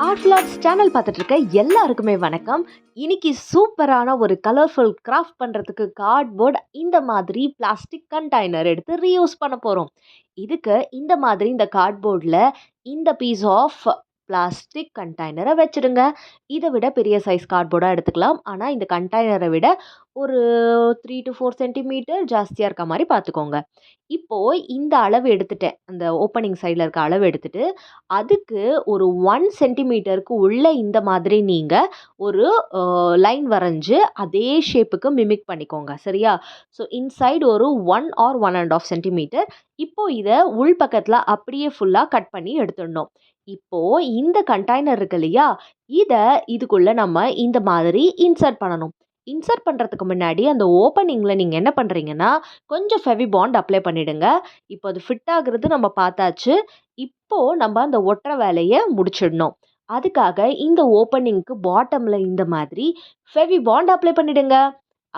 Art vlogs channel பார்த்துட்டு இருக்க எல்லாருக்குமே வணக்கம். இன்னைக்கு சூப்பரான ஒரு கலர்ஃபுல் கிராஃப்ட் பண்ணுறதுக்கு கார்ட்போர்ட் இந்த மாதிரி பிளாஸ்டிக் கண்டெய்னர் எடுத்து ரீயூஸ் பண்ண போகிறோம். இதுக்கு இந்த மாதிரி இந்த கார்ட்போர்டில் இந்த பீஸ் ஆஃப் பிளாஸ்டிக் கண்டெய்னரை வச்சுடுங்க. இதை விட பெரிய சைஸ் கார்ட்போர்டாக எடுத்துக்கலாம். ஆனால் இந்த கண்டெய்னரை விட ஒரு 3 to 4 சென்டிமீட்டர் ஜாஸ்தியாக இருக்க மாதிரி பார்த்துக்கோங்க. இப்போது இந்த அளவு எடுத்துட்டேன், அந்த ஓப்பனிங் சைடில் இருக்க அளவு எடுத்துட்டு அதுக்கு ஒரு 1 சென்டிமீட்டருக்கு உள்ள இந்த மாதிரி நீங்கள் ஒரு லைன் வரைஞ்சு அதே ஷேப்புக்கு மிமிக் பண்ணிக்கோங்க. சரியா? ஸோ இன்சைடு ஒரு 1 or 1.5 சென்டிமீட்டர். இப்போது இதை உள் பக்கத்தில் அப்படியே ஃபுல்லாக கட் பண்ணி எடுத்துடணும். இப்போது இந்த கண்டெய்னர் இருக்கு இல்லையா, இதை இதுக்குள்ளே நம்ம இந்த மாதிரி இன்சர்ட் பண்ணணும். இன்சர்ட் பண்ணுறதுக்கு முன்னாடி அந்த ஓப்பனிங்கில் நீங்கள் என்ன பண்ணுறீங்கன்னா கொஞ்சம் ஃபெவிபாண்ட் அப்ளை பண்ணிவிடுங்க. இப்போ அது ஃபிட் ஆகுறது நம்ம பார்த்தாச்சு. இப்போது நம்ம அந்த ஒட்டுற வேலையை முடிச்சிடணும். அதுக்காக இந்த ஓப்பனிங்க்கு பாட்டமில் இந்த மாதிரி ஃபெவிபாண்ட் அப்ளை பண்ணிவிடுங்க.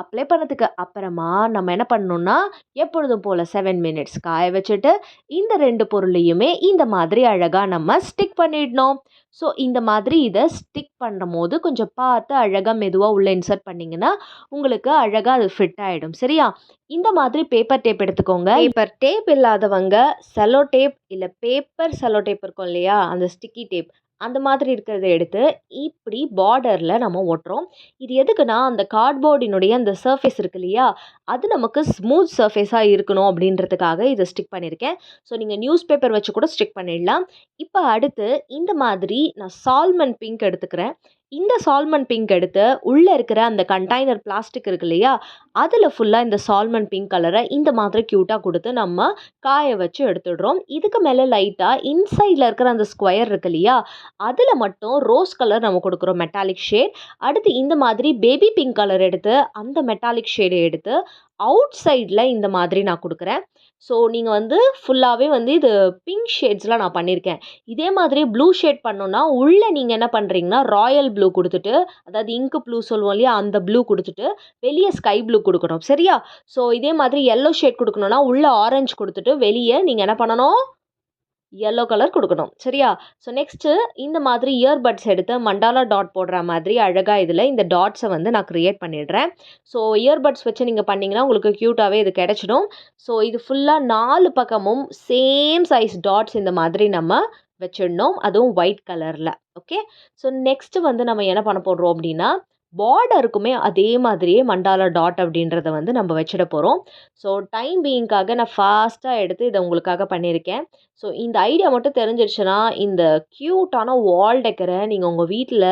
அப்ளை பண்ணதுக்கு அப்புறமா நம்ம என்ன பண்ணணும்னா எப்பொழுதும் போல் 7 மினிட்ஸ் காய வச்சுட்டு இந்த 2 பொருளையுமே இந்த மாதிரி அழகாக நம்ம ஸ்டிக் பண்ணிடணும். ஸோ இந்த மாதிரி இதை ஸ்டிக் பண்ணும் போது கொஞ்சம் பார்த்து அழகாக மெதுவாக உள்ளே இன்சர்ட் பண்ணிங்கன்னா உங்களுக்கு அழகாக அது ஃபிட் ஆகிடும். சரியா? இந்த மாதிரி பேப்பர் டேப் எடுத்துக்கோங்க. பேப்பர் டேப் இல்லாதவங்க செலோ டேப் இல்லை பேப்பர் செலோ டேப் இருக்கும் இல்லையா, அந்த ஸ்டிக்கி டேப் அந்த மாதிரி இருக்கிறத எடுத்து இப்படி பார்டரில் நம்ம ஒட்டுறோம். இது எதுக்குன்னா அந்த கார்ட்போர்டினுடைய அந்த சர்ஃபேஸ் இருக்கு இல்லையா, அது நமக்கு ஸ்மூத் சர்ஃபேஸாக இருக்கணும் அப்படின்றதுக்காக இதை ஸ்டிக் பண்ணியிருக்கேன். ஸோ நீங்கள் நியூஸ் பேப்பர் வச்சு கூட ஸ்டிக் பண்ணிடலாம். இப்போ அடுத்து இந்த மாதிரி நான் சால்மன் பிங்க் எடுத்துக்கிறேன். இந்த சால்மன் பிங்க் எடுத்து உள்ளே இருக்கிற அந்த கண்டெய்னர் பிளாஸ்டிக் இருக்கு இல்லையா, அதில் ஃபுல்லாக இந்த சால்மன் பிங்க் கலரை இந்த மாதிரி க்யூட்டாக கொடுத்து நம்ம காய வச்சு எடுத்துடுறோம். இதுக்கு மேலே லைட்டாக இன்சைடில் இருக்கிற அந்த ஸ்கொயர் இருக்கு இல்லையா, அதில் மட்டும் ரோஸ் கலர் நம்ம கொடுக்குறோம், மெட்டாலிக் ஷேட். அடுத்து இந்த மாதிரி பேபி பிங்க் கலர் எடுத்து அந்த மெட்டாலிக் ஷேடை எடுத்து அவுட் சைடில் இந்த மாதிரி நான் கொடுக்குறேன். ஸோ நீங்கள் ஃபுல்லாகவே இது பிங்க் ஷேட்ஸ்லாம் நான் பண்ணியிருக்கேன். இதே மாதிரி ப்ளூ ஷேட் பண்ணோன்னா உள்ளே நீங்கள் என்ன பண்ணுறீங்கன்னா ராயல் ப்ளூ கொடுத்துட்டு, அதாவது இங்கு ப்ளூ சொல்லுவோம் இல்லையா, அந்த ப்ளூ கொடுத்துட்டு வெளியே ஸ்கை ப்ளூ கொடுக்கணும். சரியா? ஸோ இதே மாதிரி எல்லோ ஷேட் கொடுக்கணுன்னா உள்ளே ஆரஞ்சு கொடுத்துட்டு வெளியே நீங்கள் என்ன பண்ணணும், எல்லோ கலர் கொடுக்கணும். சரியா? ஸோ நெக்ஸ்ட்டு இந்த மாதிரி இயர்பட்ஸ் எடுத்து மண்டாலா டாட் போடுற மாதிரி அழகாக இதில் இந்த டாட்ஸை நான் க்ரியேட் பண்ணிடுறேன். ஸோ இயர்பட்ஸ் வச்சு நீங்கள் பண்ணிங்கன்னா உங்களுக்கு க்யூட்டாகவே இது கிடச்சிடும். ஸோ இது ஃபுல்லாக 4 பக்கமும் சேம் சைஸ் டாட்ஸ் இந்த மாதிரி நம்ம வச்சிடணும், அதுவும் ஒயிட் கலரில். ஓகே. ஸோ நெக்ஸ்ட்டு நம்ம என்ன பண்ண போடுறோம் அப்படின்னா பார்டருக்குமே அதே மாதிரியே மண்டாலா டாட் அப்படின்றத நம்ம வச்சிட போகிறோம். ஸோ டைம் பீயிங்காக நான் ஃபாஸ்ட்டாக எடுத்து இதை உங்களுக்காக பண்ணியிருக்கேன். ஸோ இந்த ஐடியா மட்டும் தெரிஞ்சிருச்சுன்னா இந்த க்யூட்டான வால் டெக்கரை நீங்கள் உங்கள் வீட்டில்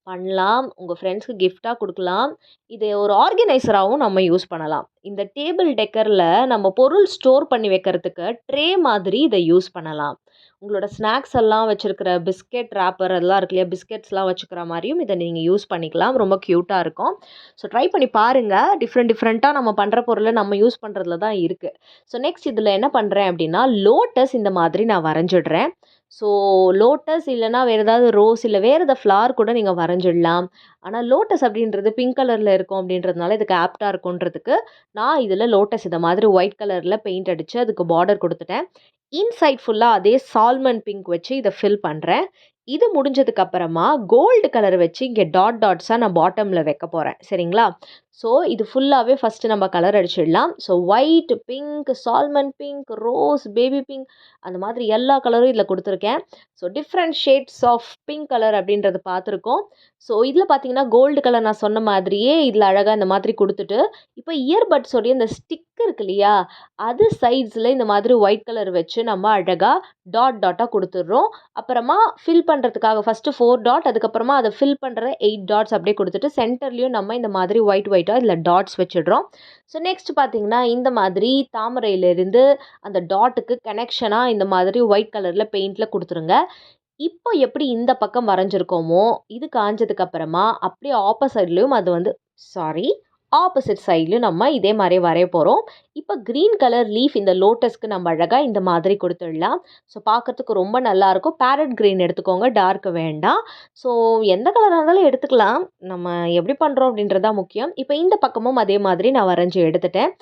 பண்ணலாம், உங்கள் ஃப்ரெண்ட்ஸ்க்கு கிஃப்டாக கொடுக்கலாம். இது ஒரு ஆர்கனைசராகவும் நம்ம யூஸ் பண்ணலாம். இந்த டேபிள் டெக்கரில் நம்ம பொருள் ஸ்டோர் பண்ணி வைக்கிறதுக்கு ட்ரே மாதிரி இதை யூஸ் பண்ணலாம். உங்களோட ஸ்நாக்ஸ் எல்லாம் வச்சுருக்கிற பிஸ்கெட் ரேப்பர் அதெல்லாம் இருக்கு இல்லையா, பிஸ்கெட்ஸ்லாம் வச்சுக்கிற மாதிரியும் இதை நீங்கள் யூஸ் பண்ணிக்கலாம். ரொம்ப க்யூட்டாக இருக்கும். ஸோ ட்ரை பண்ணி பாருங்கள். டிஃப்ரெண்ட்டாக நம்ம பண்ணுற பொருளை நம்ம யூஸ் பண்ணுறதுல தான் இருக்குது. ஸோ நெக்ஸ்ட் இதில் என்ன பண்ணுறேன் அப்படின்னா லோட்டஸ் இந்த மாதிரி நான் வரைஞ்சிடுறேன். ஸோ லோட்டஸ் இல்லைனா வேறு ஏதாவது ரோஸ் இல்லை வேறு ஏதாவது ஃப்ளார் கூட நீங்கள் வரைஞ்சிடலாம். ஆனால் லோட்டஸ் அப்படின்றது பிங்க் கலரில் இருக்கும் அப்படின்றதுனால இதுக்கு ஆப்டாக இருக்குன்றதுக்கு நான் இதில் லோட்டஸ் இந்த மாதிரி ஒயிட் கலரில் பெயிண்ட் அடித்து அதுக்கு பார்டர் கொடுத்துட்டேன். இன்சைட் ஃபுல்லாக அதே சால்மன் பிங்க் வச்சு இதை ஃபில் பண்ணுறேன். இது முடிஞ்சதுக்கப்புறமா கோல்டு கலர் வச்சு இங்கே டாட்ஸாக நான் பாட்டமில் வைக்க போகிறேன். சரிங்களா? ஸோ இது ஃபுல்லாகவே ஃபஸ்ட்டு நம்ம கலர் அடிச்சிடலாம். So white, pink, salmon pink, rose, baby pink அந்த மாதிரி எல்லா கலரும் இதில் கொடுத்துருக்கேன். So different shades of pink colour அப்படின்றது பார்த்துருக்கோம். ஸோ இதில் பார்த்தீங்கன்னா கோல்டு கலர் நான் சொன்ன மாதிரியே இதில் அழகாக இந்த மாதிரி கொடுத்துட்டு இப்போ இயர்பட்ஸோடைய இந்த ஸ்டிக் இருக்கு இல்லையா, அது சைட்ஸில் இந்த மாதிரி ஒயிட் கலர் வச்சு நம்ம அழகாக டாட்டாக கொடுத்துட்றோம். அப்புறமா ஃபில் பண்ணுறதுக்காக ஃபஸ்ட்டு 4 டாட், அதுக்கப்புறமா அதை ஃபில் பண்ணுற 8 டாட்ஸ் அப்படியே கொடுத்துட்டு சென்டர்லேயும் நம்ம இந்த மாதிரி ஒயிட்டாக இதில் டாட்ஸ் வச்சிடுறோம். ஸோ நெக்ஸ்ட் பார்த்தீங்கன்னா இந்த மாதிரி தாமரையிலேருந்து அந்த டாட்டுக்கு கனெக்ஷனாக இந்த மாதிரி ஒயிட் கலரில் பெயிண்டில் கொடுத்துருங்க. இப்போ எப்படி இந்த பக்கம் வரைஞ்சிருக்கோமோ இது காஞ்சதுக்கு அப்புறமா அப்படியே ஆப்போசைட்லேயும் அது சாரி ஆப்போசிட் சைட்லயும் நம்ம இதே மாரி வரைய போறோம். இப்ப கிரீன் கலர் லீஃப் இந்த லோட்டஸ்க்கு நம்ம அழகா இந்த மாதிரி குடுத்துடலாம். ஸோ பார்க்கறதுக்கு ரொம்ப நல்லாருக்கும். பேரட் கிரீன் எடுத்துக்கோங்க. டார்க் வேண்டாம். ஸோ எந்த கலரா இருந்தாலும் எடுத்துக்கலாம். நம்ம எப்படி பண்றோம் அப்படின்றது தான் முக்கியம். இப்ப இந்த பக்கமும் அதே மாதிரி நான் வரைஞ்சு எடுத்துட்டேன்.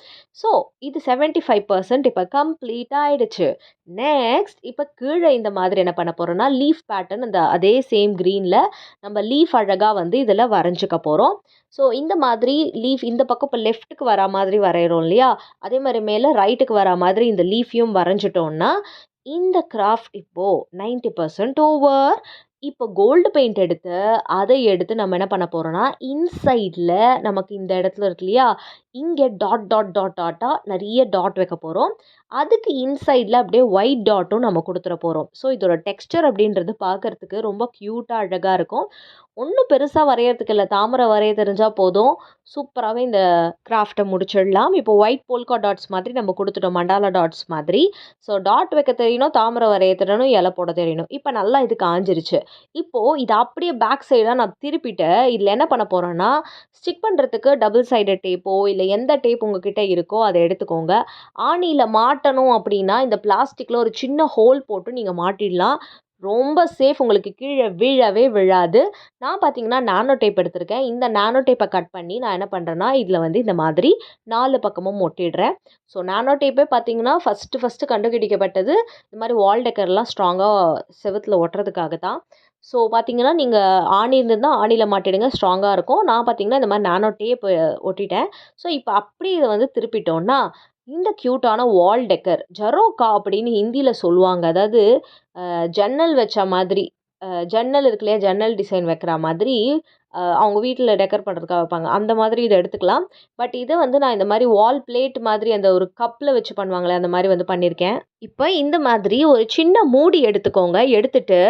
ஸோ இது 75% இப்ப கம்ப்ளீட் ஆயிடுச்சு. நெக்ஸ்ட் இப்ப கீழ இந்த மாதிரி என்ன பண்ண போறோம்னா, லீஃப் பேட்டர்ன் அந்த அதே சேம் கிரீன்ல நம்ம லீஃப் அழகா வந்து இதுல வரைஞ்சுக்க போறோம். ஸோ இந்த மாதிரி லீஃப் இந்த பக்கம் இப்போ லெஃப்ட்டுக்கு வரா மாதிரி வரைகிறோம் இல்லையா? அதே மாரி மேல ரைட்டுக்கு வரா மாதிரி இந்த லீஃபையும் வரைஞ்சிட்டோம்னா, இந்த கிராஃப்ட் இப்போ 90% ஓவர். இப்போ கோல்டு பெயிண்ட் எடுத்து, அதை எடுத்து நம்ம என்ன பண்ண போறோம்னா, இன்சைட்ல நமக்கு இந்த இடத்துல இருக்கு இல்லையா? இங்க டாட் டாட் டாட் டாட்டா நெறைய டாட் வைக்க போறோம். அதுக்கு இன்சைட்ல அப்படியே ஒயிட் டாட்டும் நம்ம குடுத்துற போறோம். ஸோ இதோட டெக்ஸ்சர் அப்படின்றது பார்க்கறதுக்கு ரொம்ப கியூட்டா அழகா இருக்கும். ஒண்ணும் பெருசா வரையறதுக்கு இல்ல. தாமரை வரைய தெரிஞ்சா போதும். சூப்பராவே இந்த கிராஃப்ட்ட முடிச்சிடலாம். இப்போ ஒயிட் போல்கா டாட்ஸ் மாதிரி நம்ம குடுத்துட்டோம். மண்டாலா டாட்ஸ் மாதிரி. ஸோ டாட் வைக்க தெரியணும், தாமரை வரைய தெரியணும், இலை போட தெரியணும். இப்ப நல்லா இது காய்ஞ்சிருச்சு. இப்போ இத அப்படியே பேக் சைடா நான் திருப்பிட்டு, இதுல என்ன பண்ண போறேன்னா, ஸ்டிக் பண்றதுக்கு டபுள் சைடட் டேப்போ, இல்ல எந்த டேப் உங்ககிட்ட இருக்கோ அத எடுத்துக்கோங்க. ஆணியில மாட்டணும் அப்படின்னா, இந்த பிளாஸ்டிக்ல ஒரு சின்ன ஹோல் போட்டு நீங்க மாட்டிடலாம். ரொம்ப சேஃப். உங்களுக்கு கீழ விழவே விழாது. நான் பார்த்தீங்கன்னா, நானோ டேப் எடுத்திருக்கேன். இந்த நானோ டேப்ப கட் பண்ணி நான் என்ன பண்றேன்னா, இதில வந்து இந்த மாதிரி 4 பக்கமும் ஒட்டிடுறேன். ஸோ நானோ டேப்பே பார்த்தீங்கன்னா, ஃபர்ஸ்ட்டு கண்டுபிடிக்கப்பட்டது இந்த மாரி வால் டெக்கர்லாம் ஸ்ட்ராங்கா செவுத்துல ஒட்டுறதுக்காக தான். ஸோ பார்த்தீங்கன்னா, நீங்க ஆணி இருந்திருந்தா ஆணியில மாட்டிடுங்க. ஸ்ட்ராங்கா இருக்கும். நான் பார்த்தீங்கன்னா, இந்த மாரி நானோ டேப் ஒட்டிட்டேன். ஸோ இப்ப அப்படியே இத வந்து திருப்பிட்டோம்னா, இந்த கியூட்டான வால் டெக்கர் ஜரோகா அப்படின்னு ஹிந்தியில சொல்லுவாங்க. அதாவது ஜன்னல் வச்ச மாதிரி. ஜன்னல் இருக்கு இல்லையா? ஜன்னல் டிசைன் வைக்கிற மாதிரி, அவங்க வீட்ல டெக்கர் பண்ணுறதுக்காக வைப்பாங்க. அந்த மாதிரி இத எடுத்துக்கலாம். பட் இத வந்து நான் இந்த மாரி வால் பிளேட் மாதிரி அந்த ஒரு கப்ல வச்சு பண்ணுவாங்கல்ல, அந்த மாரி வந்து பண்ணியிருக்கேன். இப்ப இந்த மாதிரி ஒரு சின்ன மூடி எடுத்துக்கோங்க. எடுத்துட்டு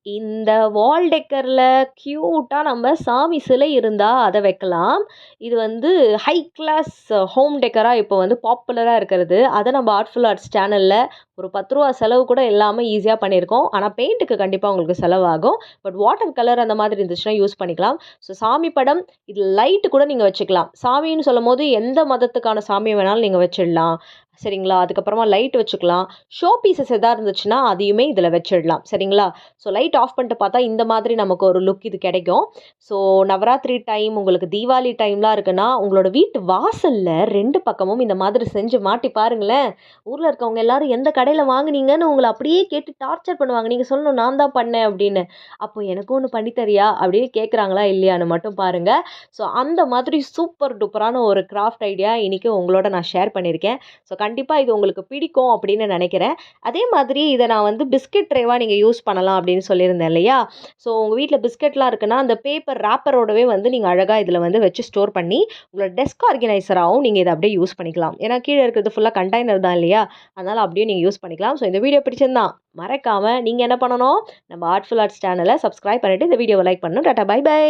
இந்த வால் டெக்கர்ல கியூட்டா நம்ம சாமி சிலை இருந்தா அத வைக்கலாம். இது வந்து ஹை கிளாஸ் ஹோம் டெக்கரா இப்போ வந்து பாப்புலரா இருக்கிறது. அத நம்ம ஆர்ட்ஃபுல் ஆர்ட்ஸ் சேனல்ல ஒரு ரூ. 10 செலவு கூட இல்லாம ஈஸியா பண்ணியிருக்கோம். ஆனா பெயிண்ட்டுக்கு கண்டிப்பா உங்களுக்கு செலவாகும். பட் வாட்டர் கலர் அந்த மாதிரி இருந்துச்சுன்னா யூஸ் பண்ணிக்கலாம். ஸோ சாமி படம், இது லைட் கூட நீங்க வச்சுக்கலாம். சாமின்னு சொல்லும்போது எந்த மதத்துக்கான சாமிய வேணாலும் நீங்க வச்சிடலாம். சரிங்களா? அதுக்கப்புறமா லைட் வச்சுக்கலாம். ஷோ பீசஸ் எதா இருந்துச்சுன்னா, அதையுமே இதில வச்சிடலாம். சரிங்களா? ஸோ லைட் ஆஃப் பண்ணிட்டு பார்த்தா, இந்த மாதிரி நமக்கு ஒரு லுக் இது கிடைக்கும். ஸோ நவராத்திரி டைம், உங்களுக்கு தீபாவளி டைம்லாம் இருக்குன்னா, உங்களோட வீட்டு வாசல்ல 2 பக்கமும் இந்த மாதிரி செஞ்சு மாட்டி பாருங்களேன். ஊர்ல இருக்கவங்க எல்லாரும் எந்த கடையில வாங்குனீங்கன்னு உங்கள அப்படியே கேட்டு டார்ச்சர் பண்ணுவாங்க. நீங்க சொல்லணும், "நான் தான் பண்ணேன்" அப்படின்னு. அப்போ "எனக்கும் ஒண்ணு பண்ணி தரியா?" அப்படின்னு கேட்குறாங்களா இல்லையான்னு மட்டும் பாருங்க. ஸோ அந்த மாதிரி சூப்பர் டூப்பரான ஒரு கிராஃப்ட் ஐடியா இன்னைக்கு உங்களோட நான் ஷேர் பண்ணியிருக்கேன். ஸோ கண்டிப்பா இது உங்களுக்கு பிடிக்கும் அப்படின்னு நினைக்கிறேன். அதே மாதிரி இத நான் வந்து பிஸ்கட் ட்ரேவா நீங்க யூஸ் பண்ணலாம் அப்படின்னு சொல்லியிருந்தேன் இல்லையா? ஸோ உங்க வீட்ல பிஸ்கட்லாம் இருக்குன்னா, அந்த பேப்பர் ராப்பரோடவே வந்து நீங்க அழகா இதில வந்து வச்சு ஸ்டோர் பண்ணி, உங்களோட டெஸ்க் ஆர்கனைசராவும் நீங்க இத அப்படியே யூஸ் பண்ணிக்கலாம். ஏன்னா கீழ இருக்கிறது ஃபுல்லா கண்டெய்னர் தான் இல்லையா? அதனால அப்படியே நீங்க யூஸ் பண்ணிக்கலாம். ஸோ இந்த வீடியோ பிடிச்சிருந்தா மறக்காம நீங்க என்ன பண்ணணும்? நம்ம ஆர்ட்ஃபுல் ஆர்ட்ஸ் சேனல சப்ஸ்கிரைப் பண்ணிட்டு இந்த வீடியோவ லைக் பண்ணணும். Tata bye by.